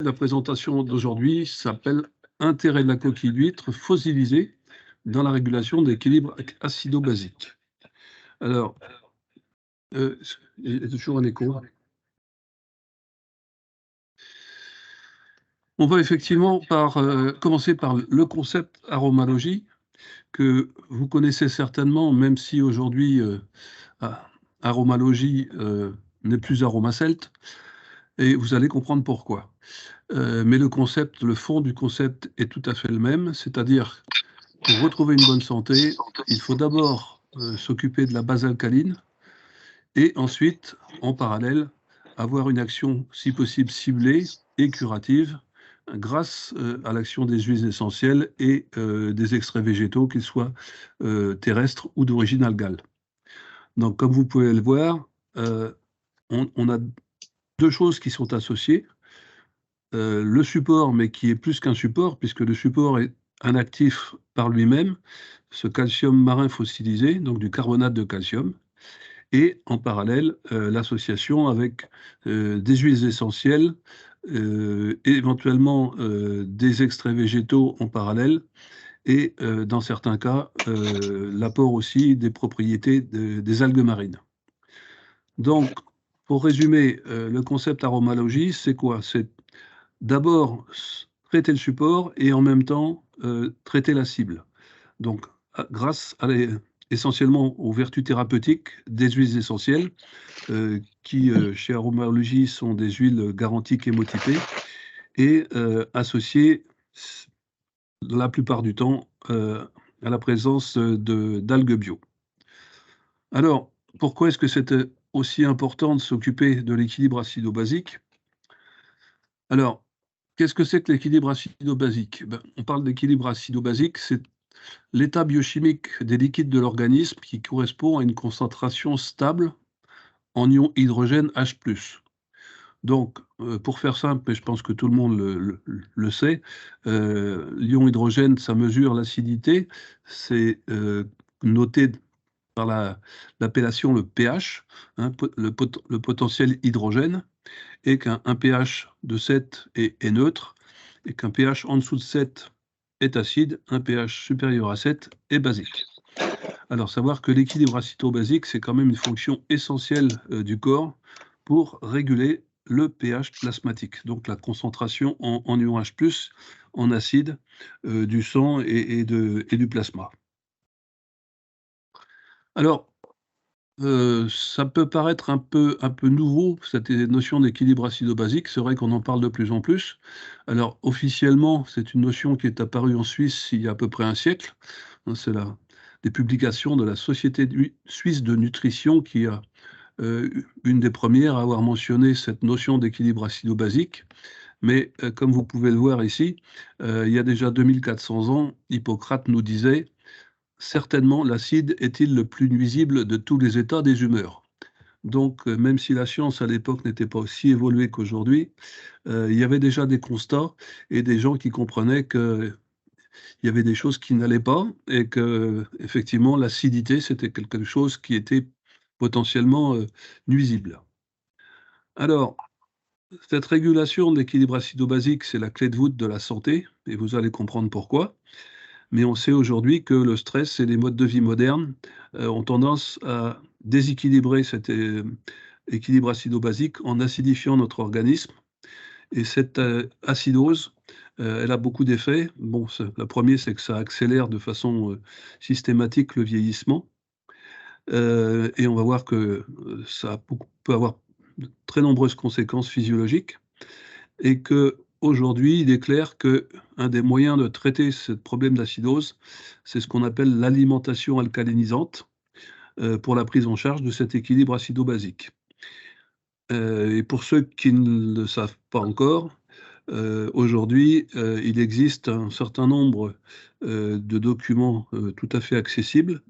La présentation d'aujourd'hui s'appelle « Intérêt de la coquille d'huître fossilisée dans la régulation de l'équilibre acido-basique ». Alors, il y a toujours un écho. On va effectivement commencer par le concept aromalogie, que vous connaissez certainement, même si aujourd'hui, aromalogie n'est plus aromacelt, et vous allez comprendre pourquoi. Mais le fond du concept est tout à fait le même, c'est-à-dire pour retrouver une bonne santé, il faut d'abord s'occuper de la base alcaline et ensuite, en parallèle, avoir une action, si possible, ciblée et curative grâce à l'action des huiles essentielles et des extraits végétaux, qu'ils soient terrestres ou d'origine algale. Donc, comme vous pouvez le voir, on a deux choses qui sont associées. Le support, mais qui est plus qu'un support, puisque le support est un actif par lui-même, ce calcium marin fossilisé, donc du carbonate de calcium, et en parallèle, l'association avec des huiles essentielles, éventuellement des extraits végétaux en parallèle, et dans certains cas, l'apport aussi des propriétés des algues marines. Donc, pour résumer, le concept aromalogie, c'est quoi? C'est d'abord traiter le support et en même temps traiter la cible. Donc, grâce essentiellement aux vertus thérapeutiques des huiles essentielles, qui chez Aromalogie sont des huiles garanties chémotypées et associées la plupart du temps à la présence d'algues bio. Alors, pourquoi est-ce que c'est aussi important de s'occuper de l'équilibre acido-basique? Alors, qu'est-ce que c'est que l'équilibre acido-basique? On parle d'équilibre acido-basique, c'est l'état biochimique des liquides de l'organisme qui correspond à une concentration stable en ion hydrogène H+. Donc, pour faire simple, mais je pense que tout le monde le sait, l'ion hydrogène, ça mesure l'acidité, c'est noté par l'appellation le pH, hein, le potentiel hydrogène, et qu'un pH de 7 est neutre, et qu'un pH en dessous de 7 est acide, un pH supérieur à 7 est basique. Alors, savoir que l'équilibre acido-basique, c'est quand même une fonction essentielle du corps pour réguler le pH plasmatique, donc la concentration en ion H+, en acide, du sang et du plasma. Alors, ça peut paraître un peu nouveau, cette notion d'équilibre acido-basique. C'est vrai qu'on en parle de plus en plus. Alors, officiellement, c'est une notion qui est apparue en Suisse il y a à peu près un siècle. Hein, c'est des publications de la Société suisse de nutrition qui a une des premières à avoir mentionné cette notion d'équilibre acido-basique. Mais comme vous pouvez le voir ici, il y a déjà 2400 ans, Hippocrate nous disait certainement, l'acide est-il le plus nuisible de tous les états des humeurs. Donc, même si la science à l'époque n'était pas aussi évoluée qu'aujourd'hui, il y avait déjà des constats et des gens qui comprenaient qu'il y avait des choses qui n'allaient pas et que, effectivement, l'acidité, c'était quelque chose qui était potentiellement nuisible. Alors, cette régulation de l'équilibre acido-basique, c'est la clé de voûte de la santé, et vous allez comprendre pourquoi. Mais on sait aujourd'hui que le stress et les modes de vie modernes ont tendance à déséquilibrer cet équilibre acido-basique en acidifiant notre organisme. Et cette acidose, elle a beaucoup d'effets. Bon, le premier, c'est que ça accélère de façon systématique le vieillissement. Et on va voir que ça peut avoir de très nombreuses conséquences physiologiques. Et qu'aujourd'hui, il est clair qu'un des moyens de traiter ce problème d'acidose, c'est ce qu'on appelle l'alimentation alcalinisante, pour la prise en charge de cet équilibre acido-basique. Et pour ceux qui ne le savent pas encore, aujourd'hui, il existe un certain nombre de documents tout à fait accessibles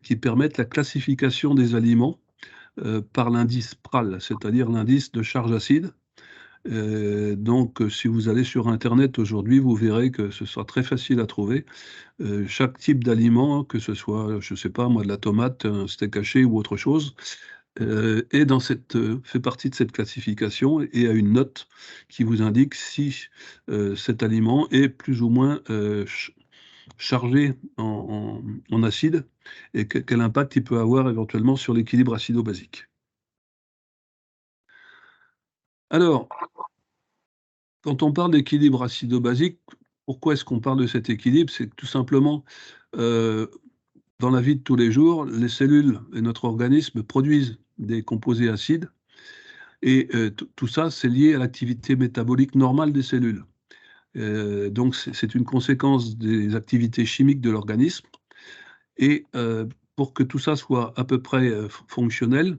qui permettent la classification des aliments par l'indice PRAL, c'est-à-dire l'indice de charge acide. Donc, si vous allez sur internet aujourd'hui, vous verrez que ce sera très facile à trouver. Chaque type d'aliment, que ce soit, je ne sais pas moi, de la tomate, un steak haché ou autre chose, et dans fait partie de cette classification et a une note qui vous indique si, cet aliment est plus ou moins, chargé en acide et quel impact il peut avoir éventuellement sur l'équilibre acido-basique. Alors, quand on parle d'équilibre acido-basique, pourquoi est-ce qu'on parle de cet équilibre? C'est que tout simplement, heu, dans la vie de tous les jours, les cellules et notre organisme produisent des composés acides et tout ça, c'est lié à l'activité métabolique normale des cellules. Donc c'est une conséquence des activités chimiques de l'organisme et pour que tout ça soit à peu près, fonctionnel,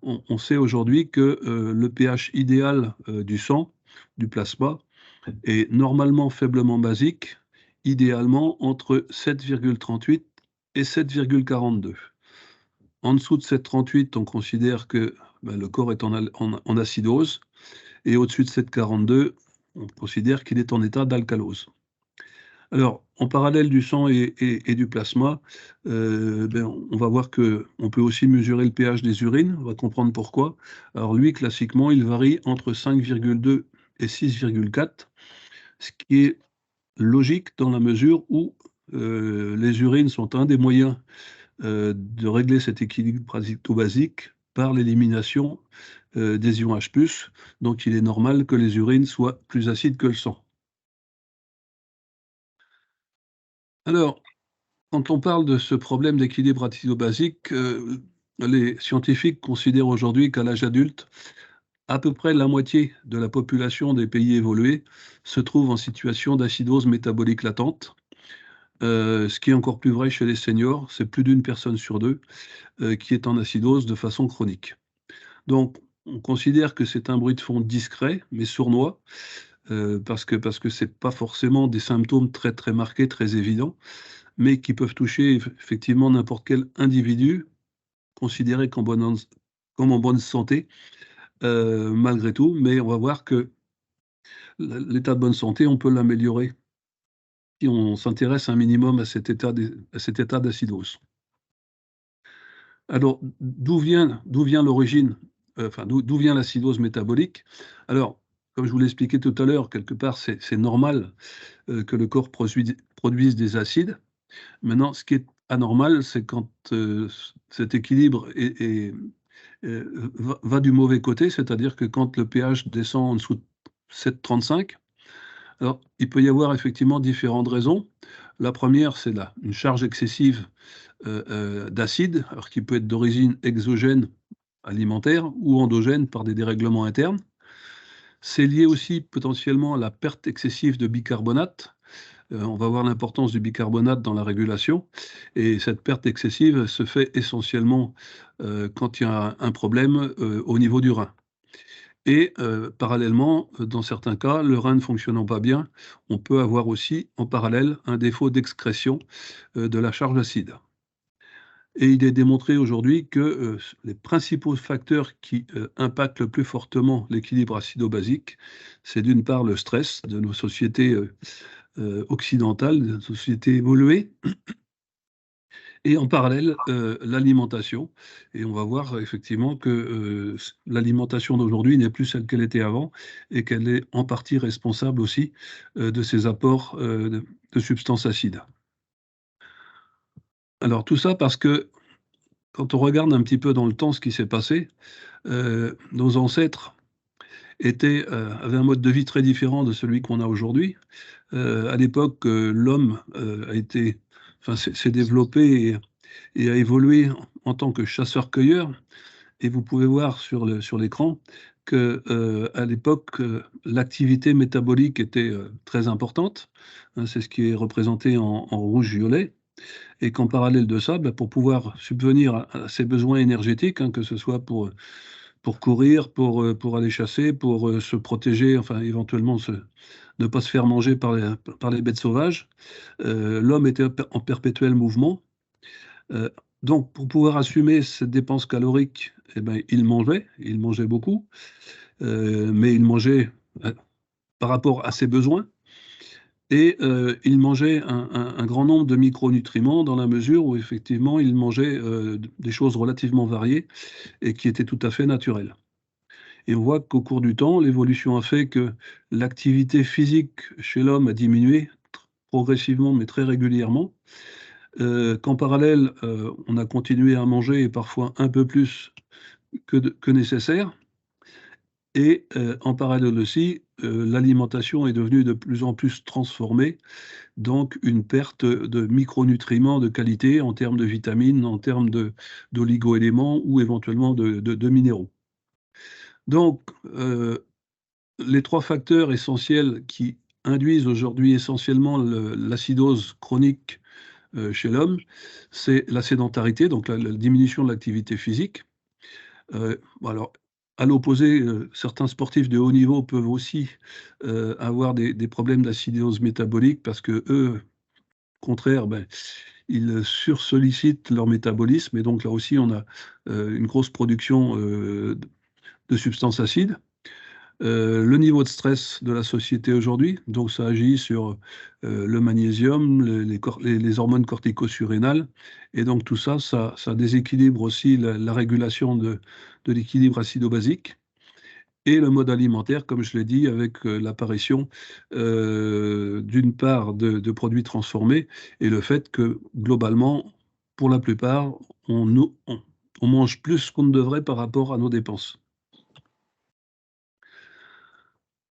on sait aujourd'hui que, le pH idéal, du sang, du plasma, est normalement faiblement basique, idéalement entre 7,38 et 7,42. En dessous de 7,38, on considère que, le corps est en acidose et au-dessus de 7,42, on considère qu'il est en état d'alcalose. Alors, en parallèle du sang et du plasma, on va voir qu'on peut aussi mesurer le pH des urines, on va comprendre pourquoi. Alors lui, classiquement, il varie entre 5,2 et 6,4, ce qui est logique dans la mesure où, les urines sont un des moyens, de régler cet équilibre acido-basique par l'élimination, des ions H+, donc il est normal que les urines soient plus acides que le sang. Alors, quand on parle de ce problème d'équilibre acido-basique, les scientifiques considèrent aujourd'hui qu'à l'âge adulte, à peu près la moitié de la population des pays évolués se trouve en situation d'acidose métabolique latente. Ce qui est encore plus vrai chez les seniors, c'est plus d'une personne sur 2, qui est en acidose de façon chronique. Donc on considère que c'est un bruit de fond discret, mais sournois, parce que c'est pas forcément des symptômes très, très marqués, très évidents, mais qui peuvent toucher effectivement n'importe quel individu considéré comme en bonne santé, malgré tout. Mais on va voir que l'état de bonne santé, on peut l'améliorer si on s'intéresse un minimum à cet état d'acidose. Alors, d'où vient l'origine, enfin d'où vient l'acidose métabolique? Alors, comme je vous l'ai expliqué tout à l'heure, quelque part, c'est normal, que le corps produise des acides. Maintenant, ce qui est anormal, c'est quand, cet équilibre va du mauvais côté, c'est-à-dire que quand le pH descend en dessous de 7,35, alors il peut y avoir effectivement différentes raisons. La première, c'est une charge excessive, d'acide, alors qui peut être d'origine exogène, alimentaire, ou endogène par des dérèglements internes. C'est lié aussi potentiellement à la perte excessive de bicarbonate. On va voir l'importance du bicarbonate dans la régulation et cette perte excessive se fait essentiellement, quand il y a un problème, au niveau du rein et parallèlement, dans certains cas, le rein ne fonctionnant pas bien, on peut avoir aussi en parallèle un défaut d'excrétion, de la charge acide et il est démontré aujourd'hui que, les principaux facteurs qui, impactent le plus fortement l'équilibre acido-basique, c'est d'une part le stress de nos sociétés, occidentales, de nos sociétés évoluées et en parallèle, l'alimentation et on va voir effectivement que, l'alimentation d'aujourd'hui n'est plus celle qu'elle était avant et qu'elle est en partie responsable aussi, de ces apports, de substances acides. Alors tout ça parce que quand on regarde un petit peu dans le temps ce qui s'est passé, nos ancêtres avaient un mode de vie très différent de celui qu'on a aujourd'hui. À l'époque, l'homme, s'est développé et a évolué en tant que chasseur-cueilleur et vous pouvez voir sur l'écran que, à l'époque, l'activité métabolique était, très importante, hein, c'est ce qui est représenté en rouge-violet et qu'en parallèle de ça, pour pouvoir subvenir à ses besoins énergétiques, hein, que ce soit pour courir, pour aller chasser, pour, se protéger, enfin éventuellement ne pas se faire manger par les bêtes sauvages, l'homme était en perpétuel mouvement. Heu, donc pour pouvoir assumer cette dépense calorique et il mangeait beaucoup, mais il mangeait, par rapport à ses besoins Et il mangeait un grand nombre de micronutriments dans la mesure où effectivement il mangeait des choses relativement variées et qui étaient tout à fait naturelles. Et on voit qu'au cours du temps, l'évolution a fait que l'activité physique chez l'homme a diminué progressivement, mais très régulièrement, qu'en parallèle, on a continué à manger et parfois un peu plus que nécessaire. Et en parallèle aussi, l'alimentation est devenue de plus en plus transformée, donc une perte de micronutriments de qualité en termes de vitamines, en termes d'oligo-éléments ou éventuellement de minéraux. Donc, les 3 facteurs essentiels qui induisent aujourd'hui essentiellement l'acidose chronique, chez l'homme, c'est la sédentarité, donc la diminution de l'activité physique. Bon alors, à l'opposé, certains sportifs de haut niveau peuvent aussi, avoir des problèmes d'acidose métabolique parce qu'eux, au contraire, ben, ils sursollicitent leur métabolisme et donc là aussi on a, une grosse production, de substances acides. Le niveau de stress de la société aujourd'hui, donc ça agit sur, le magnésium, les hormones corticosurrénales et donc tout ça, ça déséquilibre aussi la régulation de l'équilibre acido-basique et le mode alimentaire, comme je l'ai dit, avec, l'apparition, d'une part de produits transformés et le fait que globalement, pour la plupart, on mange plus qu'on ne devrait par rapport à nos dépenses.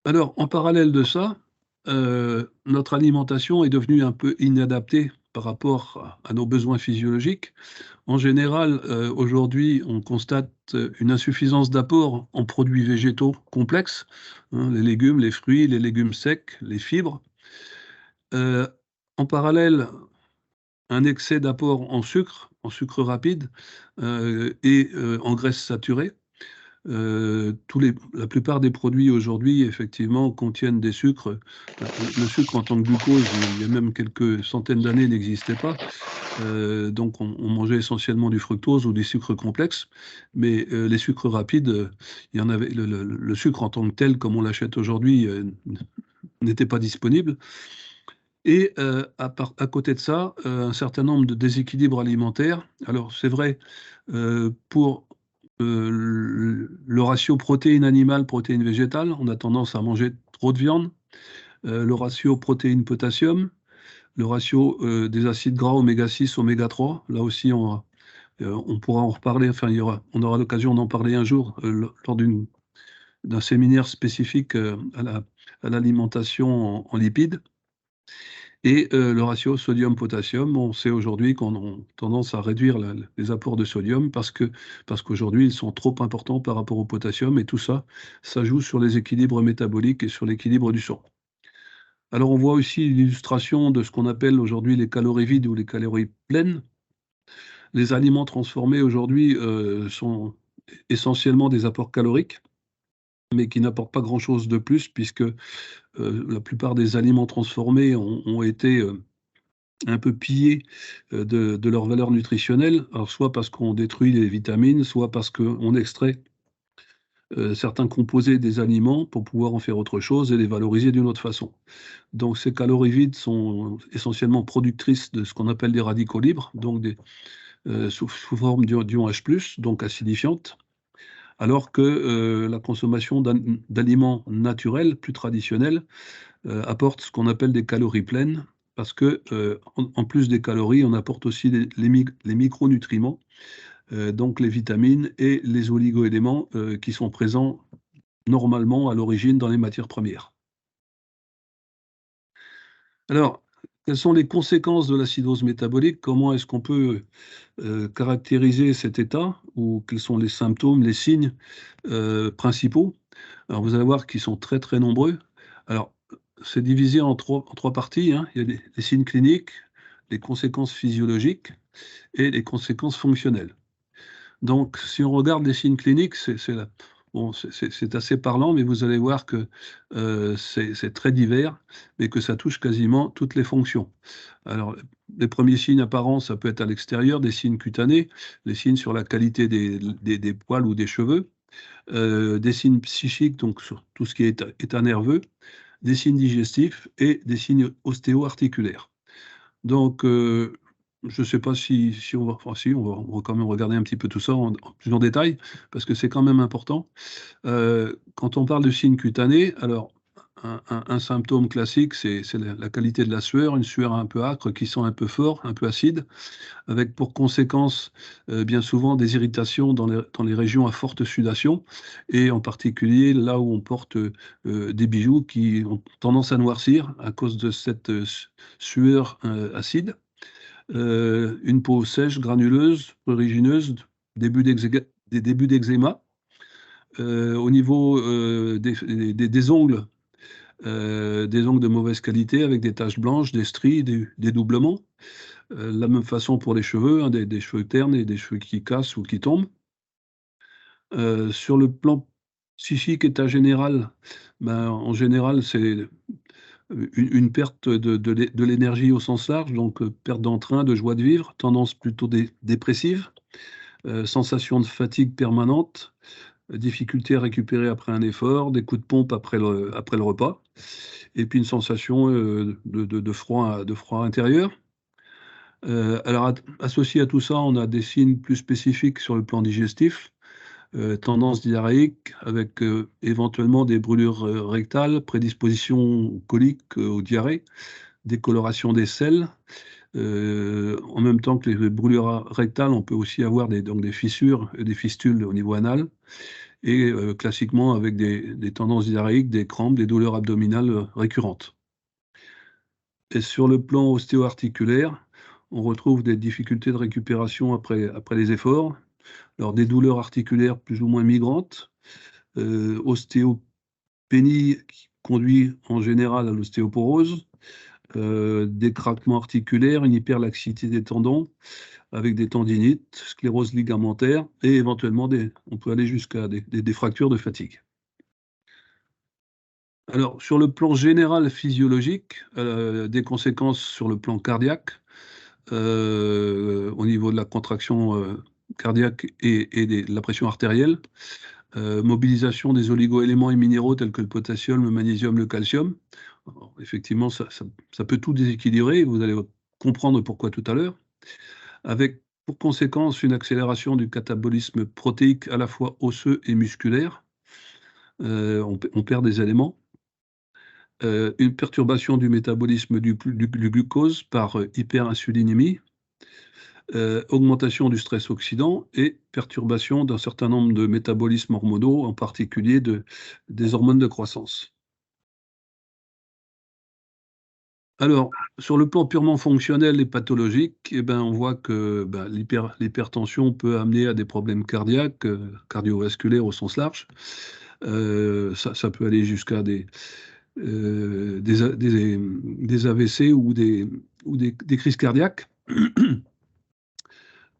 Alors, en parallèle de ça, notre alimentation est devenue un peu inadaptée par rapport à nos besoins physiologiques. En général, aujourd'hui, on constate, une insuffisance d'apport en produits végétaux complexes, hein, les légumes, les fruits, les légumes secs, les fibres. Heu, En parallèle, un excès d'apport en sucre rapide, et en graisses saturées. Tous les La plupart des produits aujourd'hui, effectivement, contiennent des sucres. Le sucre en tant que glucose, il y a même quelques centaines d'années, n'existait pas. Donc on mangeait essentiellement du fructose ou des sucres complexes. Mais, les sucres rapides, il y en avait le sucre en tant que tel, comme on l'achète aujourd'hui, n'était pas disponible. Et à côté de ça, un certain nombre de déséquilibres alimentaires. Alors c'est vrai, pour, le ratio protéines animales, protéines végétales, on a tendance à manger trop de viande. Le ratio protéines-potassium, le ratio, des acides gras oméga 6, oméga 3, là aussi on pourra en reparler, enfin on aura l'occasion d'en parler un jour, lors d'un séminaire spécifique, à l'alimentation en lipides. Et le ratio sodium-potassium, on sait aujourd'hui qu'on a tendance à réduire les apports de sodium parce qu'aujourd'hui, ils sont trop importants par rapport au potassium et tout ça, ça joue sur les équilibres métaboliques et sur l'équilibre du sang. Alors on voit aussi l'illustration de ce qu'on appelle aujourd'hui les calories vides ou les calories pleines. Les aliments transformés aujourd'hui, sont essentiellement des apports caloriques, mais qui n'apportent pas grand-chose de plus puisque, la plupart des aliments transformés ont été, un peu pillés, de leur valeur nutritionnelle. Alors soit parce qu'on détruit les vitamines, soit parce qu'on extrait, certains composés des aliments pour pouvoir en faire autre chose et les valoriser d'une autre façon. Donc ces calories vides sont essentiellement productrices de ce qu'on appelle des radicaux libres, donc sous forme d'ion H+, donc acidifiantes, alors que, la consommation d'aliments naturels, plus traditionnels, apporte ce qu'on appelle des calories pleines parce que, en plus des calories, on apporte aussi les micronutriments, donc les vitamines et les oligoéléments, qui sont présents normalement à l'origine dans les matières premières. Alors, quelles sont les conséquences de l'acidose métabolique? Comment est-ce qu'on peut, caractériser cet état? Ou quels sont les symptômes, les signes, principaux? Alors vous allez voir qu'ils sont très, très nombreux. Alors, c'est divisé en trois parties, hein. Il y a les signes cliniques, les conséquences physiologiques et les conséquences fonctionnelles. Donc si on regarde les signes cliniques, c'est la bon, c'est assez parlant, mais vous allez voir que, c'est très divers, mais que ça touche quasiment toutes les fonctions. Alors, les premiers signes apparents, ça peut être à l'extérieur, des signes cutanés, les signes sur la qualité des poils ou des cheveux, des signes psychiques, donc sur tout ce qui est état nerveux, des signes digestifs et des signes ostéo-articulaires. Donc, je ne sais pas si on va, enfin si, on va quand même regarder un petit peu tout ça plus en détail, parce que c'est quand même important. Quand on parle de signes cutanés, alors un symptôme classique, c'est la qualité de la sueur, une sueur un peu âcre qui sent un peu fort, un peu acide, avec pour conséquence, bien souvent des irritations dans les régions à forte sudation et en particulier là où on porte, des bijoux qui ont tendance à noircir à cause de cette, sueur, acide. Une peau sèche, granuleuse, prurigineuse, des débuts d'eczéma. Au niveau, des ongles de mauvaise qualité avec des taches blanches, des stries, des doublements. La même façon pour les cheveux, hein, des cheveux ternes et des cheveux qui cassent ou qui tombent. Sur le plan psychique, état général, ben, en général, c'est une perte de l'énergie au sens large, donc perte d'entrain, de joie de vivre, tendance plutôt dépressive, sensation de fatigue permanente, difficulté à récupérer après un effort, des coups de pompe après le repas et puis une sensation, de froid intérieur. Alors associé à tout ça, on a des signes plus spécifiques sur le plan digestif, tendance diarrhéique avec, éventuellement des brûlures, rectales, prédisposition colique, aux diarrhées, décoloration des selles. En même temps que les brûlures rectales, on peut aussi avoir donc des fissures et des fistules au niveau anal et classiquement avec des tendances diarrhéiques, des crampes, des douleurs abdominales, récurrentes. Et sur le plan ostéo-articulaire, on retrouve des difficultés de récupération après les efforts, alors des douleurs articulaires plus ou moins migrantes, ostéopénie qui conduit en général à l'ostéoporose, des craquements articulaires, une hyperlaxité des tendons avec des tendinites, sclérose ligamentaire et éventuellement on peut aller jusqu'à des fractures de fatigue. Alors sur le plan général physiologique, des conséquences sur le plan cardiaque, au niveau de la contraction, cardiaque et de la pression artérielle, mobilisation des oligoéléments et minéraux tels que le potassium, le magnésium, le calcium. Alors effectivement, ça peut tout déséquilibrer, vous allez comprendre pourquoi tout à l'heure, avec pour conséquence une accélération du catabolisme protéique à la fois osseux et musculaire. On perd des éléments. Une perturbation du métabolisme du glucose par, hyperinsulinémie, augmentation du stress oxydant et perturbation d'un certain nombre de métabolismes hormonaux, en particulier des hormones de croissance. Alors, sur le plan purement fonctionnel et pathologique, eh ben, on voit que, ben, l'hypertension peut amener à des problèmes cardiaques, cardiovasculaires au sens large. Ça peut aller jusqu'à des AVC ou des crises cardiaques.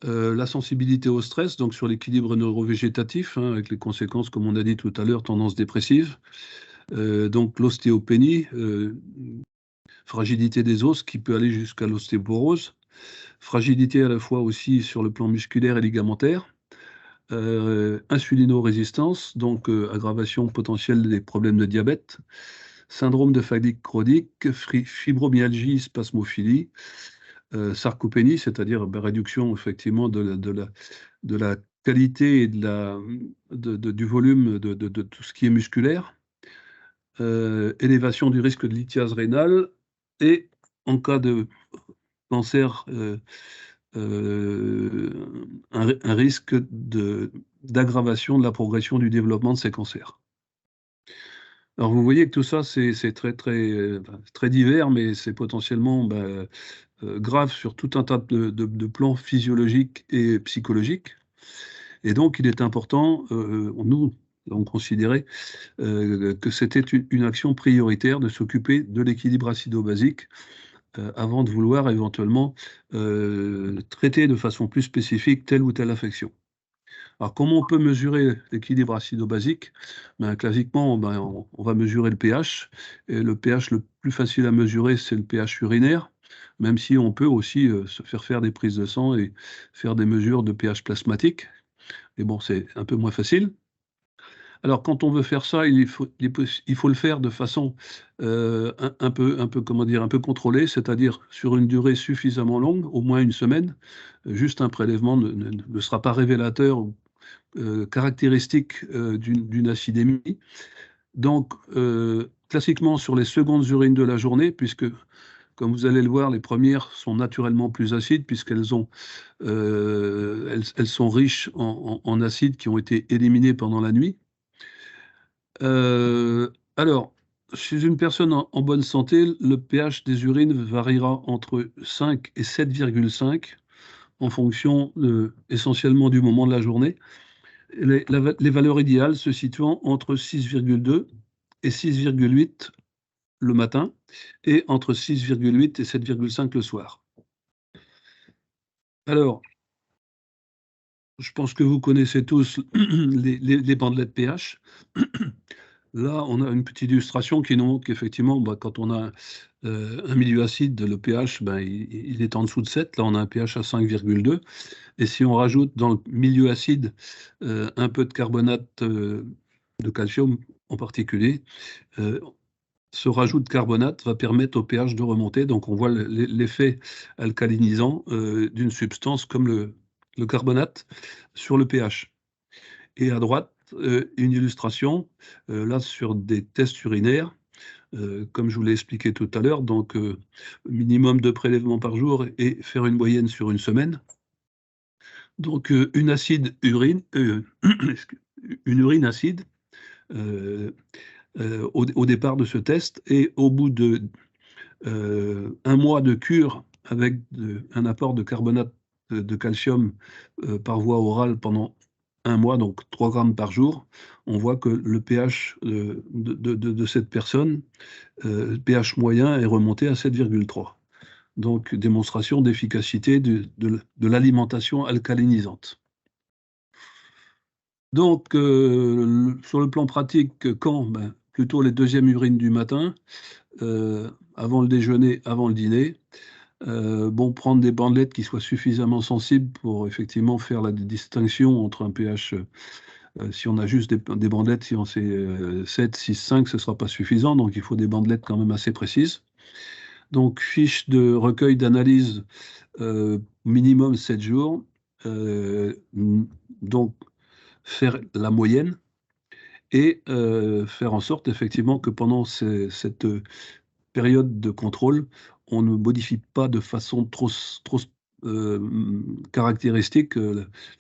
La sensibilité au stress, donc sur l'équilibre neurovégétatif, hein, avec les conséquences, comme on a dit tout à l'heure, tendance dépressive. Donc l'ostéopénie, fragilité des os qui peut aller jusqu'à l'ostéoporose. Fragilité à la fois aussi sur le plan musculaire et ligamentaire. Insulinorésistance, donc aggravation potentielle des problèmes de diabète. Syndrome de fatigue chronique, fibromyalgie, spasmophilie. Sarcopénie, c'est-à-dire, bah, réduction effectivement de la qualité et du volume de tout ce qui est musculaire. Élévation du risque de lithiase rénale et en cas de cancer, un risque d'aggravation de la progression du développement de ces cancers. Alors vous voyez que tout ça, c'est très, très, très divers, mais c'est potentiellement, bah, grave sur tout un tas de plans physiologiques et psychologiques. Et donc il est important, nous avons considéré, que c'était une action prioritaire de s'occuper de l'équilibre acido-basique, avant de vouloir éventuellement, traiter de façon plus spécifique telle ou telle affection. Alors comment on peut mesurer l'équilibre acido-basique? Ben, classiquement, ben, on va mesurer le pH et le pH le plus facile à mesurer, c'est le pH urinaire, même si on peut aussi, se faire des prises de sang et faire des mesures de pH plasmatique. Mais bon, c'est un peu moins facile. Alors, quand on veut faire ça, il faut le faire de façon comment dire, un peu contrôlée, c'est-à-dire sur une durée suffisamment longue, au moins une semaine. Juste un prélèvement ne sera pas révélateur ou caractéristique d'une acidémie. Donc, classiquement, sur les secondes urines de la journée, puisque, comme vous allez le voir, les premières sont naturellement plus acides, elles sont riches en acides qui ont été éliminés pendant la nuit. Alors, chez une personne en bonne santé, le pH des urines variera entre 5 et 7,5 en fonction essentiellement du moment de la journée. Les valeurs idéales se situant entre 6,2 et 6,8 le matin et entre 6,8 et 7,5 le soir. Alors, je pense que vous connaissez tous les bandelettes pH. Là, on a une petite illustration qui nous montre qu'effectivement, quand on a un milieu acide, le pH, il est en dessous de 7. Là, on a un pH à 5,2. Et si on rajoute dans le milieu acide un peu de carbonate de calcium en particulier, ce rajout de carbonate va permettre au pH de remonter. Donc, on voit l'effet alcalinisant d'une substance comme le carbonate sur le pH. Et à droite, une illustration, là, sur des tests urinaires, comme je vous l'ai expliqué tout à l'heure, donc minimum de prélèvements par jour et faire une moyenne sur une semaine. Donc, une urine acide au départ de ce test, et au bout de un mois de cure avec un apport de carbonate de calcium par voie orale pendant un mois, donc 3 grammes par jour, on voit que le pH de cette personne, le pH moyen, est remonté à 7,3. Donc, démonstration d'efficacité de l'alimentation alcalinisante. Donc, sur le plan pratique, quand? Plutôt les deuxièmes urines du matin, avant le déjeuner, avant le dîner. Prendre des bandelettes qui soient suffisamment sensibles pour effectivement faire la distinction entre un pH. Si on a juste des bandelettes, si on sait 7, 6, 5, ce ne sera pas suffisant. Donc, il faut des bandelettes quand même assez précises. Donc, fiche de recueil d'analyse, minimum 7 jours. Donc, faire la moyenne et faire en sorte effectivement que pendant cette période de contrôle, on ne modifie pas de façon trop caractéristique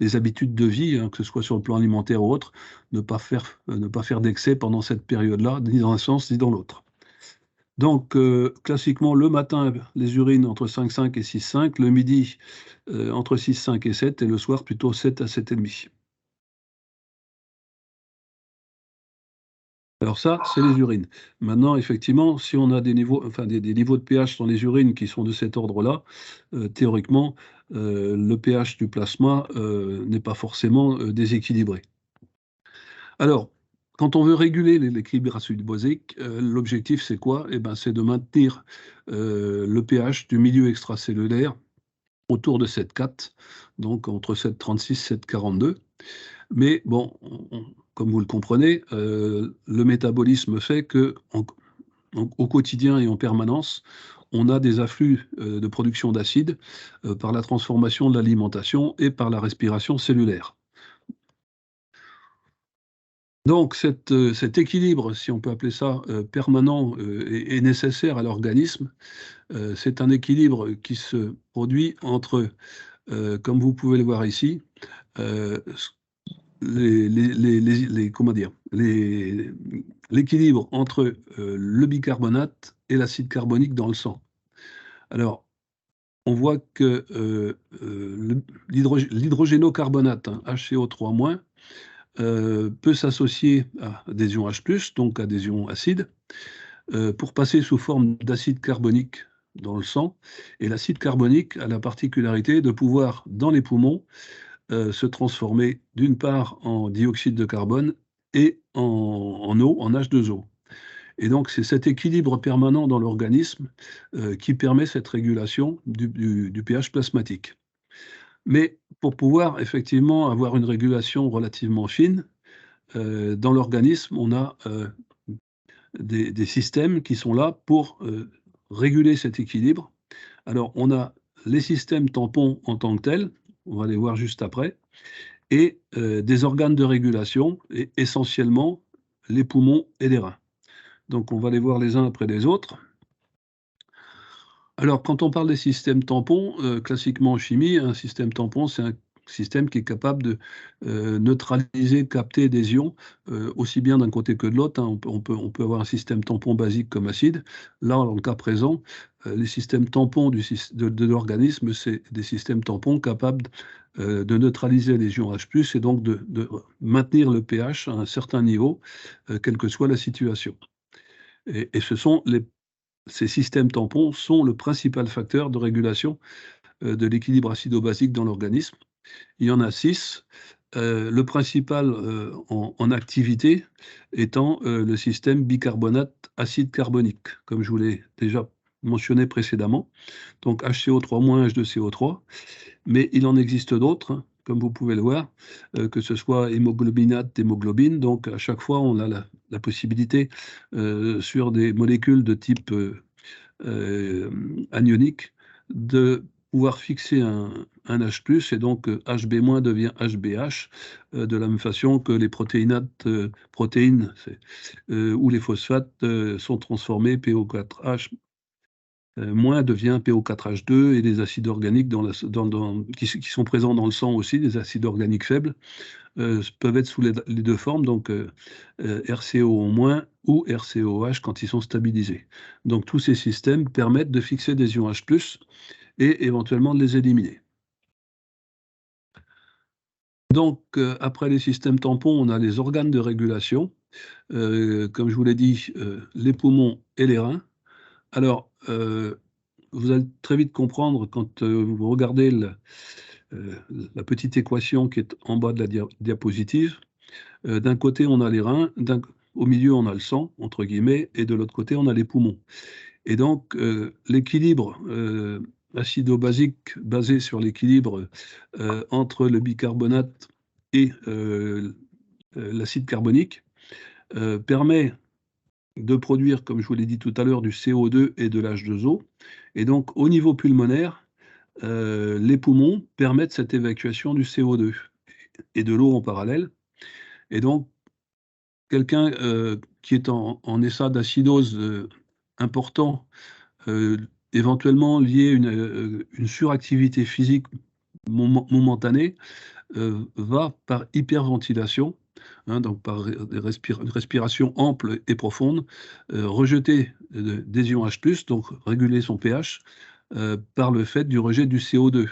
les habitudes de vie, hein, que ce soit sur le plan alimentaire ou autre, ne pas faire d'excès pendant cette période-là, ni dans un sens ni dans l'autre. Donc, classiquement, le matin, les urines entre 5,5 et 6,5, le midi, entre 6,5 et 7, et le soir, plutôt 7 à 7,5. Alors ça, c'est les urines. Maintenant, effectivement, si on a des niveaux, enfin des niveaux de pH dans les urines qui sont de cet ordre-là, théoriquement, le pH du plasma n'est pas forcément déséquilibré. Alors, quand on veut réguler l'équilibre acide-basique, l'objectif, c'est quoi? Eh ben, c'est de maintenir le pH du milieu extracellulaire autour de 7,4, donc entre 7,36 et 7,42. Mais bon, comme vous le comprenez, le métabolisme fait que au quotidien et en permanence, on a des afflux de production d'acide par la transformation de l'alimentation et par la respiration cellulaire. Donc cet équilibre, si on peut appeler ça permanent, est nécessaire à l'organisme. C'est un équilibre qui se produit entre, comme vous pouvez le voir ici, comment dire, l'équilibre entre le bicarbonate et l'acide carbonique dans le sang. Alors, on voit que l'hydrogénocarbonate, hein, HCO3-, peut s'associer à des ions H+, donc à des ions acides, pour passer sous forme d'acide carbonique dans le sang. Et l'acide carbonique a la particularité de pouvoir, dans les poumons, se transformer d'une part en dioxyde de carbone et en eau, en H2O. Et donc, c'est cet équilibre permanent dans l'organisme qui permet cette régulation du pH plasmatique. Mais pour pouvoir effectivement avoir une régulation relativement fine, dans l'organisme, on a des systèmes qui sont là pour réguler cet équilibre. Alors, on a les systèmes tampons en tant que tels, on va les voir juste après, et des organes de régulation, et essentiellement les poumons et les reins. Donc, on va les voir les uns après les autres. Alors, quand on parle des systèmes tampons, classiquement en chimie, un système tampon, c'est un système qui est capable de neutraliser, capter des ions, aussi bien d'un côté que de l'autre, hein. On peut avoir un système tampon basique comme acide. Là, dans le cas présent, les systèmes tampons de l'organisme, c'est des systèmes tampons capables de neutraliser les ions H+, et donc de maintenir le pH à un certain niveau, quelle que soit la situation. Et ces systèmes tampons sont le principal facteur de régulation de l'équilibre acido-basique dans l'organisme. Il y en a 6. Le principal en activité étant le système bicarbonate acide carbonique, comme je vous l'ai déjà mentionné précédemment. Donc HCO3- H2CO3. Mais il en existe d'autres, hein, comme vous pouvez le voir, que ce soit hémoglobinate, hémoglobine. Donc à chaque fois, on a la possibilité sur des molécules de type anionique de pouvoir fixer un H+, et donc HB- devient HBH, de la même façon que les protéines ou les phosphates sont transformés PO4H- devient PO4H2, et les acides organiques qui sont présents dans le sang aussi, les acides organiques faibles, peuvent être sous les deux formes, donc RCO- ou RCOH quand ils sont stabilisés. Donc tous ces systèmes permettent de fixer des ions H+, et éventuellement de les éliminer. Donc après les systèmes tampons, on a les organes de régulation, comme je vous l'ai dit, les poumons et les reins. Alors, vous allez très vite comprendre quand vous regardez la petite équation qui est en bas de la diapositive. D'un côté, on a les reins, au milieu, on a le sang, entre guillemets, et de l'autre côté, on a les poumons. Et donc, l'équilibre acido-basique, basé sur l'équilibre entre le bicarbonate et l'acide carbonique, permet de produire, comme je vous l'ai dit tout à l'heure, du CO2 et de l'H2O. Et donc, au niveau pulmonaire, les poumons permettent cette évacuation du CO2 et de l'eau en parallèle. Et donc, quelqu'un qui est en état d'acidose important, éventuellement lié à une suractivité physique momentanée, va par hyperventilation, hein, donc par une respiration ample et profonde, rejeter des ions H+, donc réguler son pH, par le fait du rejet du CO2.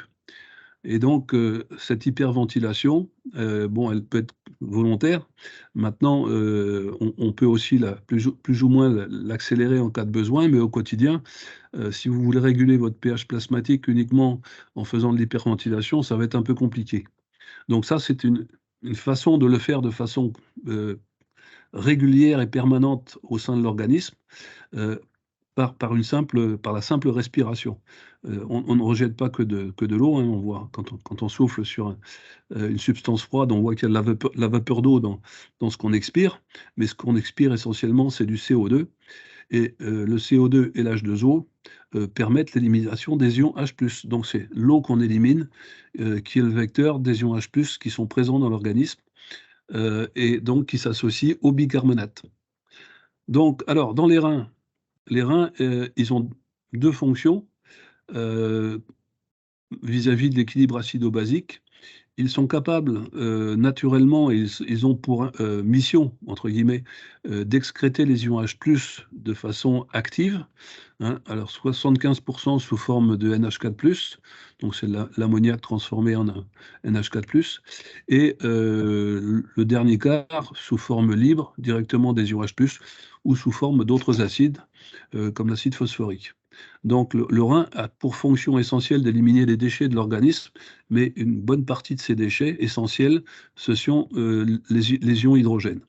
Et donc, cette hyperventilation, bon, elle peut être volontaire. Maintenant, on peut aussi plus ou moins l'accélérer en cas de besoin, mais au quotidien, si vous voulez réguler votre pH plasmatique uniquement en faisant de l'hyperventilation, ça va être un peu compliqué. Donc ça, c'est une façon de le faire de façon régulière et permanente au sein de l'organisme, heu, par la simple respiration. On ne rejette pas que de l'eau, hein. On voit quand on souffle sur une substance froide, on voit qu'il y a de la vapeur d'eau dans ce qu'on expire, mais ce qu'on expire essentiellement, c'est du CO2, et le CO2 et l'H2O permettent l'élimination des ions H+. Donc c'est l'eau qu'on élimine qui est le vecteur des ions H+, qui sont présents dans l'organisme, et donc qui s'associent au bicarbonate. Donc alors dans les reins, ils ont 2 fonctions vis-à-vis de l'équilibre acido-basique. Ils sont capables, naturellement, ils ont pour «mission» entre guillemets, d'excréter les ions H+ de façon active, hein. Alors 75 sous forme de NH4+, donc c'est l'ammoniac transformé en un NH4+, et le dernier quart sous forme libre, directement des ions H+, ou sous forme d'autres acides, comme l'acide phosphorique. Donc le rein a pour fonction essentielle d'éliminer les déchets de l'organisme, mais une bonne partie de ces déchets essentiels, ce sont les ions hydrogène.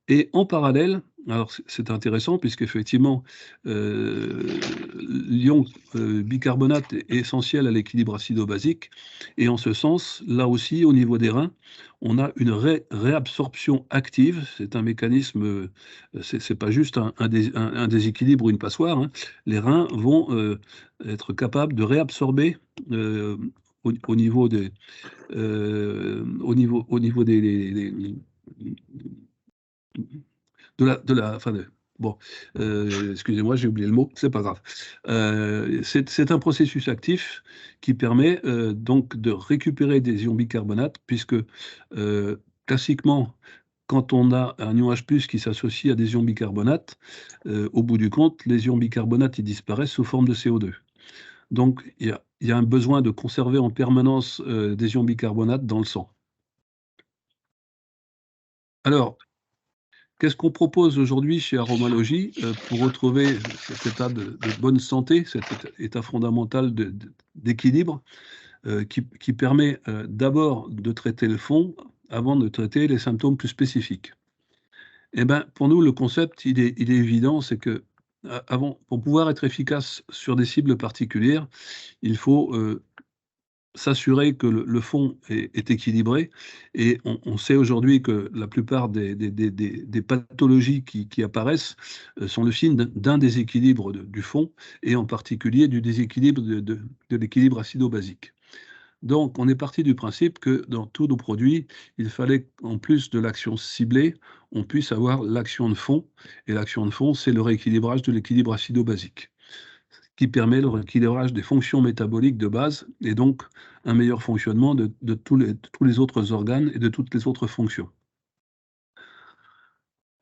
Et en parallèle, Alors c'est intéressant puisqu'effectivement, l'ion, bicarbonate est essentiel à l'équilibre acido-basique et en ce sens, là aussi, au niveau des reins, on a une réabsorption active. C'est un mécanisme, c'est pas juste un déséquilibre ou une passoire, hein. Les reins vont, être capables de réabsorber, au niveau des, au niveau de la enfin de bon, excusez-moi, j'ai oublié le mot, c'est pas grave. C'est un processus actif qui permet, donc de récupérer des ions bicarbonate puisque, classiquement, quand on a un ion H+ qui s'associe à des ions bicarbonate, au bout du compte, les ions bicarbonate, ils disparaissent sous forme de CO2. Donc il y a un besoin de conserver en permanence, des ions bicarbonate dans le sang. Alors, qu'est-ce qu'on propose aujourd'hui chez Aromalogie, pour retrouver cet état de bonne santé, cet état fondamental d'équilibre, qui permet, d'abord de traiter le fond avant de traiter les symptômes plus spécifiques? Eh ben, pour nous, le concept, il est évident, c'est que, avant pour pouvoir être efficace sur des cibles particulières, il faut, s'assurer que le fond est équilibré et on sait aujourd'hui que la plupart des pathologies qui apparaissent, sont le signe d'un déséquilibre du fond et en particulier du déséquilibre de l'équilibre acido-basique. Donc on est parti du principe que dans tous nos produits, il fallait qu'en plus de l'action ciblée, on puisse avoir l'action de fond et l'action de fond, c'est le rééquilibrage de l'équilibre acido-basique qui permet le rééquilibrage des fonctions métaboliques de base et donc un meilleur fonctionnement de tous les autres organes et de toutes les autres fonctions.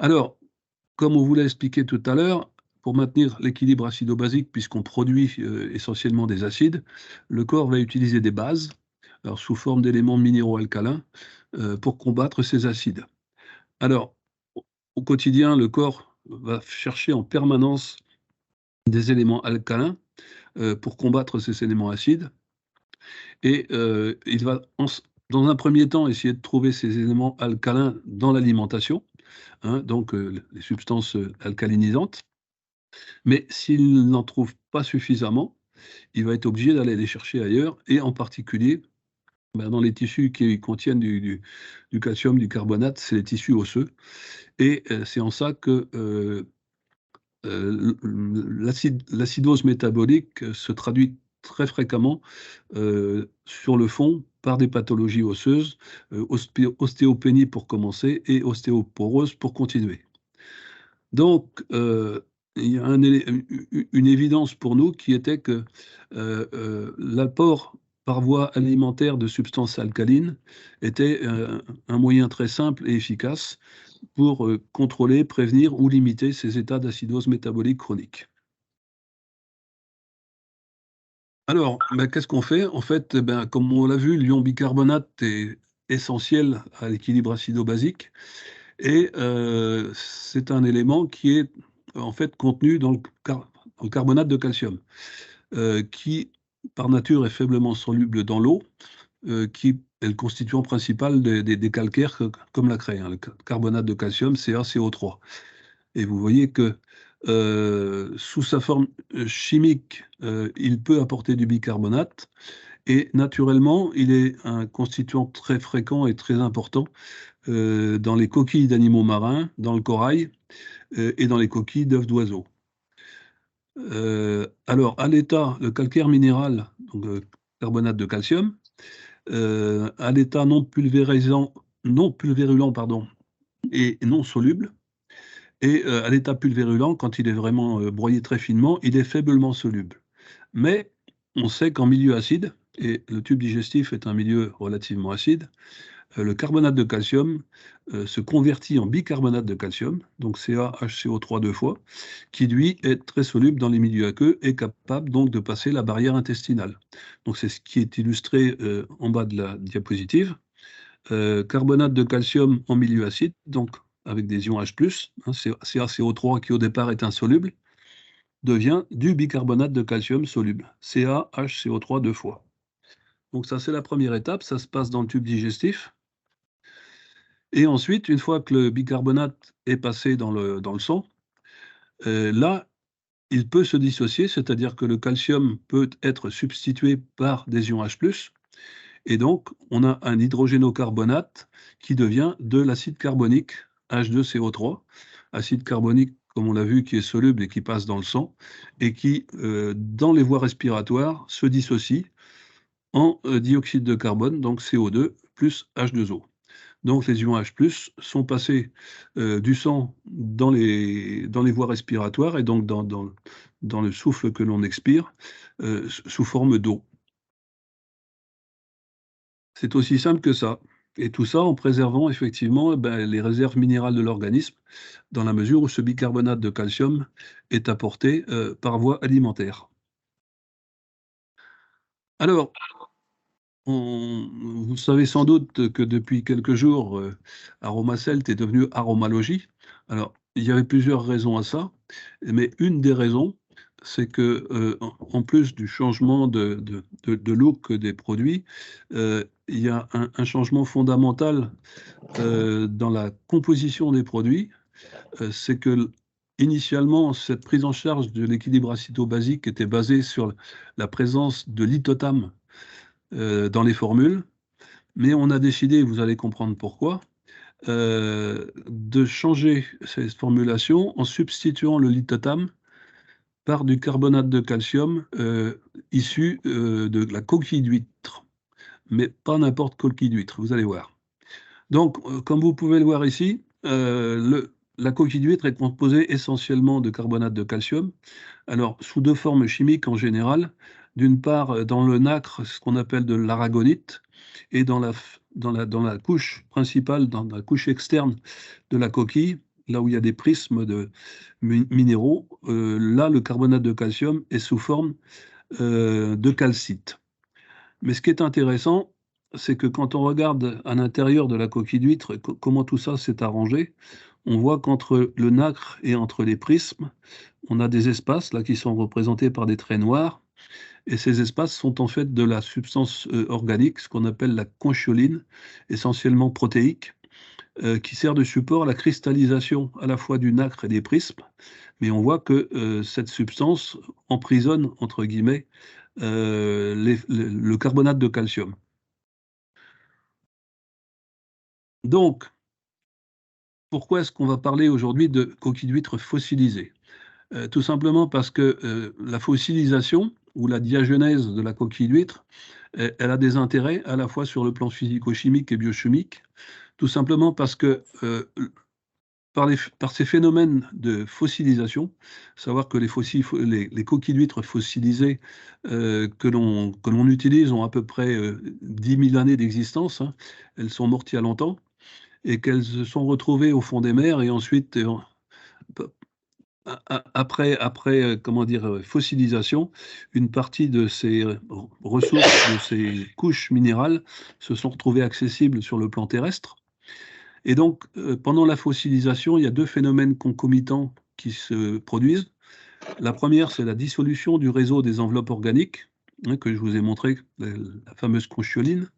Alors, comme on vous l'a expliqué tout à l'heure, pour maintenir l'équilibre acido-basique, puisqu'on produit, essentiellement des acides, le corps va utiliser des bases, alors sous forme d'éléments minéraux alcalins, pour combattre ces acides. Alors, au quotidien, le corps va chercher en permanence des éléments alcalins, pour combattre ces éléments acides. Et il va dans un premier temps essayer de trouver ces éléments alcalins dans l'alimentation, hein, donc les substances, alcalinisantes. Mais s'il n'en trouve pas suffisamment, il va être obligé d'aller les chercher ailleurs et en particulier, dans les tissus qui contiennent du calcium, du carbonate, c'est les tissus osseux et c'est en ça que, l'acidose métabolique, se traduit très fréquemment, sur le fond par des pathologies osseuses, ostéopénie pour commencer et ostéoporose pour continuer. Donc, il y a une évidence pour nous qui était que, l'apport par voie alimentaire de substances alcalines était, un moyen très simple et efficace pour, contrôler, prévenir ou limiter ces états d'acidose métabolique chronique. Alors, qu'est-ce qu'on fait? En fait, comme on l'a vu, l'ion bicarbonate est essentiel à l'équilibre acido-basique et c'est un élément qui est, en fait, contenu dans le carbonate de calcium, qui, par nature, est faiblement soluble dans l'eau, qui est le constituant principal des calcaires comme la craie, hein, le carbonate de calcium, CaCO3. Et vous voyez que, sous sa forme, chimique, il peut apporter du bicarbonate et naturellement, il est un constituant très fréquent et très important, dans les coquilles d'animaux marins, dans le corail, et dans les coquilles d'œufs d'oiseaux. Alors à l'état le calcaire minéral, donc carbonate de calcium, à l'état non pulvérulent pardon et non soluble. Et à l'état pulvérulent, quand il est vraiment, broyé très finement, il est faiblement soluble. Mais on sait qu'en milieu acide, et le tube digestif est un milieu relativement acide, le carbonate de calcium, se convertit en bicarbonate de calcium, donc CaHCO3 2 fois, qui lui est très soluble dans les milieux aqueux et capable donc de passer la barrière intestinale. Donc c'est ce qui est illustré, en bas de la diapositive. Carbonate de calcium en milieu acide, donc avec des ions H+, hein, CaCO3 qui au départ est insoluble, devient du bicarbonate de calcium soluble, CaHCO3 2 fois. Donc ça, c'est la première étape, ça se passe dans le tube digestif Et ensuite, une fois que le bicarbonate est passé dans le sang, là, il peut se dissocier, c'est-à-dire que le calcium peut être substitué par des ions H+, et donc on a un hydrogénocarbonate qui devient de l'acide carbonique, H2CO3. Acide carbonique, comme on l'a vu, qui est soluble et qui passe dans le sang, et qui, dans les voies respiratoires, se dissocie en dioxyde de carbone, donc CO2 plus H2O. Donc les ions H+ sont passés du sang dans les voies respiratoires et donc dans le souffle que l'on expire sous forme d'eau. C'est aussi simple que ça. Et tout ça en préservant effectivement les réserves minérales de l'organisme, dans la mesure où ce bicarbonate de calcium est apporté par voie alimentaire. Alors, vous savez sans doute que depuis quelques jours, Aromacelt est devenu Aromalogie. Alors, il y avait plusieurs raisons à ça, mais une des raisons, c'est que, en plus du changement de look des produits, il y a un changement fondamental, dans la composition des produits. C'est que initialement, cette prise en charge de l'équilibre acido-basique était basée sur la présence de l'ithotam dans les formules, mais on a décidé, vous allez comprendre pourquoi, de changer cette formulation en substituant le litotam par du carbonate de calcium, issu, de la coquille d'huître, mais pas n'importe coquille d'huître, vous allez voir. Donc, comme vous pouvez le voir ici, la coquille d'huître est composée essentiellement de carbonate de calcium. Alors, sous 2 formes chimiques en général. D'une part, dans le nacre, ce qu'on appelle de l'aragonite, et dans la couche principale, dans la couche externe de la coquille, là où il y a des prismes de minéraux, là, le carbonate de calcium est sous forme, de calcite. Mais ce qui est intéressant, c'est que quand on regarde à l'intérieur de la coquille d'huître, comment tout ça s'est arrangé, on voit qu'entre le nacre et entre les prismes, on a des espaces là qui sont représentés par des traits noirs, et ces espaces sont en fait de la substance organique, ce qu'on appelle la conchyoline, essentiellement protéique, qui sert de support à la cristallisation à la fois du nacre et des prismes. Mais on voit que cette substance emprisonne, entre guillemets, le carbonate de calcium. Donc, pourquoi est-ce qu'on va parler aujourd'hui de coquille d'huître fossilisée? Tout simplement parce que la fossilisation ou la diagenèse de la coquille d'huître, elle a des intérêts à la fois sur le plan physico-chimique et biochimique. Tout simplement parce que par ces phénomènes de fossilisation, savoir que les coquilles d'huîtres fossilisées que l'on utilise ont à peu près 10 000 années d'existence, hein. Elles sont mortes il y a longtemps et qu'elles se sont retrouvées au fond des mers et ensuite, après, comment dire, fossilisation, une partie de ces, ressources, de ces couches minérales se sont retrouvées accessibles sur le plan terrestre. Et donc, pendant la fossilisation, il y a 2 phénomènes concomitants qui se produisent. La première, c'est la dissolution du réseau des enveloppes organiques, hein, que je vous ai montré, la fameuse conchyoline.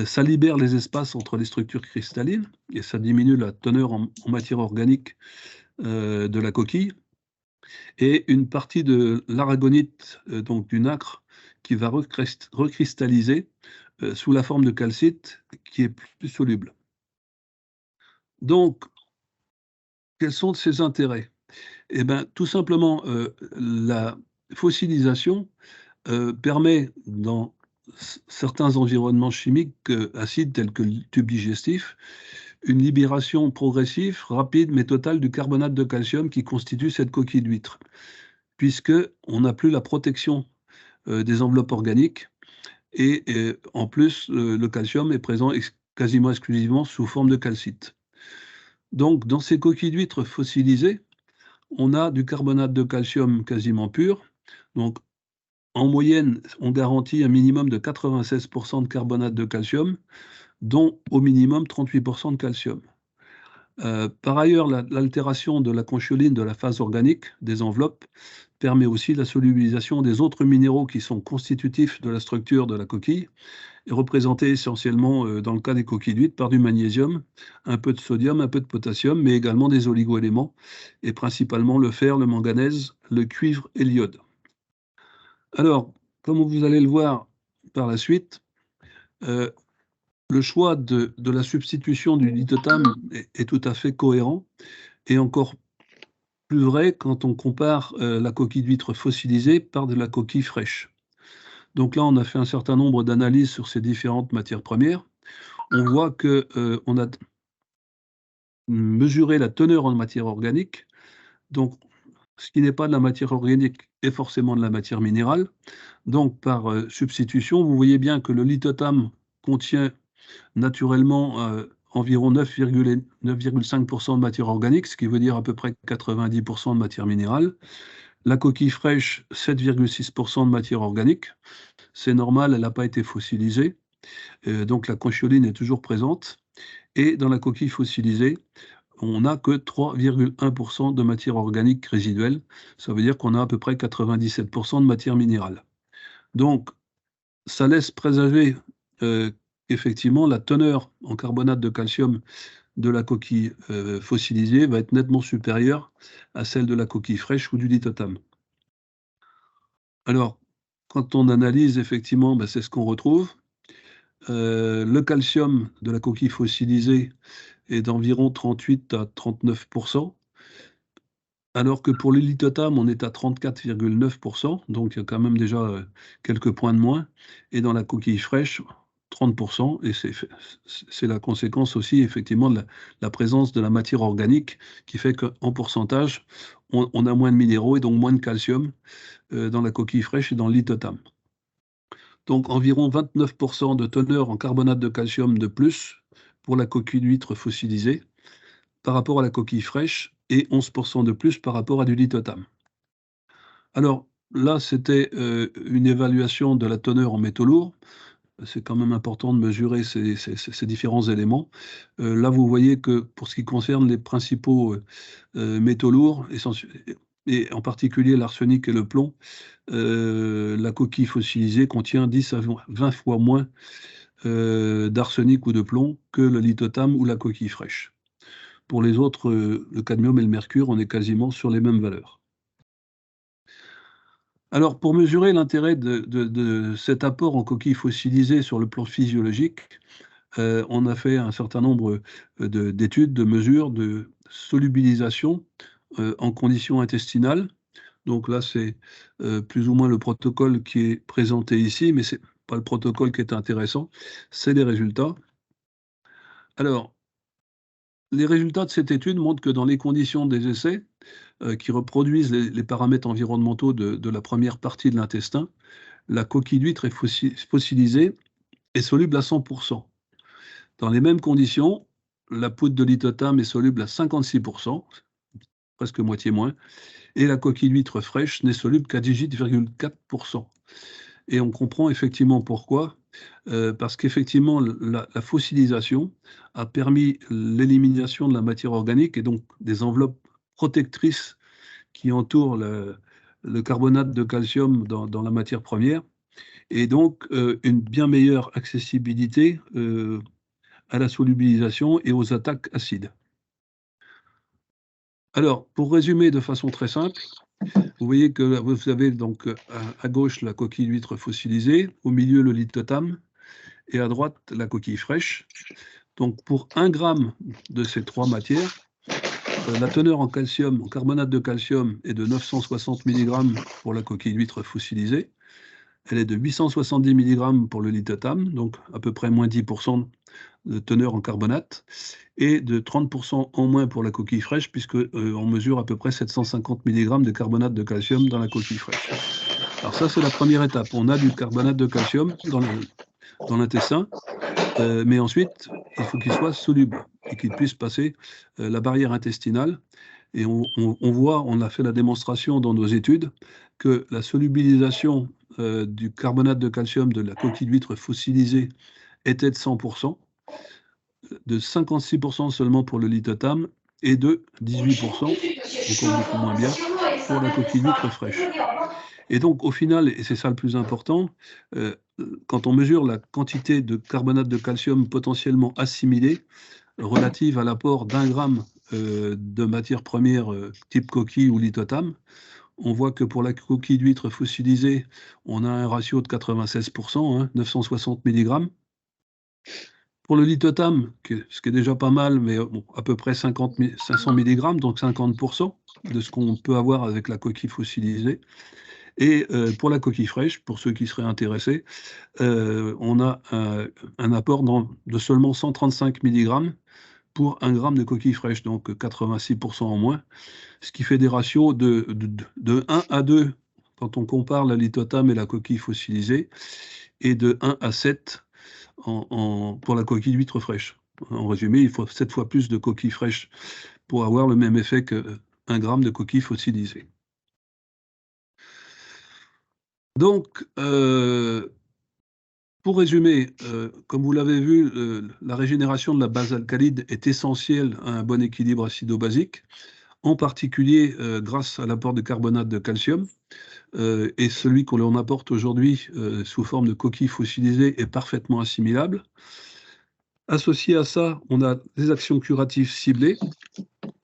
Ça libère les espaces entre les structures cristallines et ça diminue la teneur en matière organique, de la coquille, et une partie de l'aragonite, donc du nacre, qui va recristalliser, sous la forme de calcite qui est plus soluble. Donc, quels sont ses intérêts? Eh ben, tout simplement, la fossilisation, permet dans certains environnements chimiques, acides tels que le tube digestif, une libération progressive, rapide mais totale du carbonate de calcium qui constitue cette coquille d'huître. Puisqu'on n'a plus la protection, des enveloppes organiques, et en plus, le calcium est présent quasiment exclusivement sous forme de calcite. Donc dans ces coquilles d'huîtres fossilisées, on a du carbonate de calcium quasiment pur. Donc en moyenne, on garantit un minimum de 96 de carbonate de calcium, dont au minimum 38 de calcium. Par ailleurs, l'altération de la conchyoline de la phase organique des enveloppes permet aussi la solubilisation des autres minéraux qui sont constitutifs de la structure de la coquille est représenté essentiellement, dans le cas des coquilles d'huîtres, par du magnésium, un peu de sodium, un peu de potassium, mais également des oligoéléments, et principalement le fer, le manganèse, le cuivre et l'iode. Alors, comme vous allez le voir par la suite, euh, le choix de la substitution du lithotame est tout à fait cohérent, et encore plus vrai quand on compare la coquille d'huître fossilisée par de la coquille fraîche. Donc là, on a fait un certain nombre d'analyses sur ces différentes matières premières. On voit que on a mesuré la teneur en matière organique. Donc, ce qui n'est pas de la matière organique est forcément de la matière minérale. Donc, par substitution, vous voyez bien que le lithotame contient naturellement environ 9,5% de matière organique, ce qui veut dire à peu près 90% de matière minérale. La coquille fraîche, 7,6% de matière organique. C'est normal, elle n'a pas été fossilisée. Donc la conchyoline est toujours présente. Et dans la coquille fossilisée, on n'a que 3,1% de matière organique résiduelle. Ça veut dire qu'on a à peu près 97% de matière minérale. Donc, ça laisse présager qu'effectivement, la teneur en carbonate de calcium de la coquille fossilisée va être nettement supérieure à celle de la coquille fraîche ou du lithotame. Alors, quand on analyse, effectivement, c'est ce qu'on retrouve. Le calcium de la coquille fossilisée est d'environ 38 à 39%, alors que pour le lithotame, on est à 34,9%, donc il y a quand même déjà quelques points de moins, et dans la coquille fraîche, 30%, et c'est la conséquence aussi, effectivement, de la présence de la matière organique, qui fait qu'en pourcentage, on a moins de minéraux et donc moins de calcium dans la coquille fraîche et dans le lithotame. Donc environ 29% de teneur en carbonate de calcium de plus pour la coquille d'huître fossilisée par rapport à la coquille fraîche et 11% de plus par rapport à du lithotame. Alors là, c'était une évaluation de la teneur en métaux lourds. C'est quand même important de mesurer ces différents éléments. Là, vous voyez que pour ce qui concerne les principaux métaux lourds, et en particulier l'arsenic et le plomb, la coquille fossilisée contient 10 à 20 fois moins d'arsenic ou de plomb que le lithotame ou la coquille fraîche. Pour les autres, le cadmium et le mercure, on est quasiment sur les mêmes valeurs. Alors, pour mesurer l'intérêt de cet apport en coquille fossilisée sur le plan physiologique, on a fait un certain nombre d'études, de mesures de solubilisation en conditions intestinales. Donc là, c'est plus ou moins le protocole qui est présenté ici, mais ce n'est pas le protocole qui est intéressant, c'est les résultats. Alors, les résultats de cette étude montrent que dans les conditions des essais, qui reproduisent les paramètres environnementaux de la première partie de l'intestin, la coquille d'huître est fossilisée et soluble à 100%. Dans les mêmes conditions, la poudre de lithotame est soluble à 56%, presque moitié moins, et la coquille d'huître fraîche n'est soluble qu'à 18,4%. Et on comprend effectivement pourquoi, parce qu'effectivement, la fossilisation a permis l'élimination de la matière organique et donc des enveloppes protectrices qui entourent le carbonate de calcium dans la matière première, et donc une bien meilleure accessibilité à la solubilisation et aux attaques acides. Alors, pour résumer de façon très simple, vous voyez que vous avez donc à gauche la coquille d'huître fossilisée, au milieu le lithotame, et à droite la coquille fraîche. Donc pour 1 gramme de ces trois matières, la teneur en calcium, en carbonate de calcium, est de 960 mg pour la coquille d'huître fossilisée. Elle est de 870 mg pour le lithotame, donc à peu près moins 10% de teneur en carbonate, et de 30% en moins pour la coquille fraîche, puisque on mesure à peu près 750 mg de carbonate de calcium dans la coquille fraîche. Alors ça, c'est la première étape. On a du carbonate de calcium dans l'intestin, mais ensuite, il faut qu'il soit soluble et qu'il puisse passer la barrière intestinale. Et on voit, on a fait la démonstration dans nos études, que la solubilisation du carbonate de calcium de la coquille d'huître fossilisée était de 100%, de 56% seulement pour le lithotame et de 18%, encore beaucoup moins bien, pour la coquille d'huître fraîche. Et donc au final, et c'est ça le plus important, quand on mesure la quantité de carbonate de calcium potentiellement assimilée, relative à l'apport d'1 gramme, de matière première, type coquille ou lithotam, on voit que pour la coquille d'huître fossilisée, on a un ratio de 96 hein, 960 milligrammes. Pour le lithotam, ce qui est déjà pas mal, mais bon, à peu près 500 milligrammes, donc 50 de ce qu'on peut avoir avec la coquille fossilisée. Et pour la coquille fraîche, pour ceux qui seraient intéressés, on a un apport de seulement 135 milligrammes pour 1 gramme de coquille fraîche, donc 86 en moins, ce qui fait des ratios de 1 à 2 quand on compare la lithotam et la coquille fossilisée, et de 1 à 7 pour la coquille d'huître fraîche. En résumé, il faut 7 fois plus de coquilles fraîches pour avoir le même effet qu'1 gramme de coquille fossilisée. Donc, pour résumer, comme vous l'avez vu, la régénération de la base alcalide est essentielle à un bon équilibre acido-basique, en particulier grâce à l'apport de carbonate de calcium. Et celui que l'on apporte aujourd'hui sous forme de coquille fossilisée est parfaitement assimilable. Associé à ça, on a des actions curatives ciblées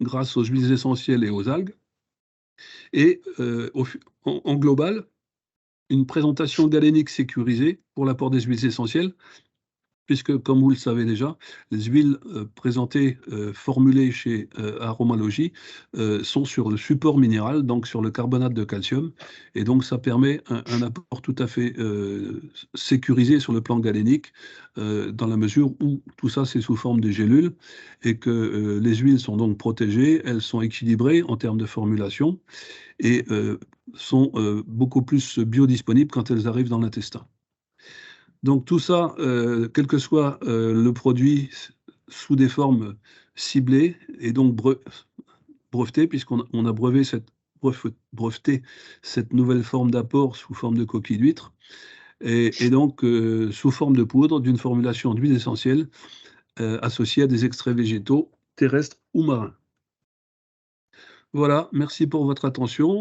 grâce aux huiles essentielles et aux algues. Et en global, une présentation galénique sécurisée pour l'apport des huiles essentielles, puisque, comme vous le savez déjà, les huiles présentées, formulées chez Aromalogie, sont sur le support minéral, donc sur le carbonate de calcium. Et donc ça permet un apport tout à fait sécurisé sur le plan galénique, dans la mesure où tout ça c'est sous forme de gélules, et que les huiles sont donc protégées, elles sont équilibrées en termes de formulation, et sont beaucoup plus biodisponibles quand elles arrivent dans l'intestin. Donc tout ça, quel que soit le produit, sous des formes ciblées, et donc breveté, puisqu'on a breveté cette nouvelle forme d'apport sous forme de coquille d'huître, et donc sous forme de poudre d'une formulation d'huile essentielle associée à des extraits végétaux terrestres ou marins. Voilà, merci pour votre attention.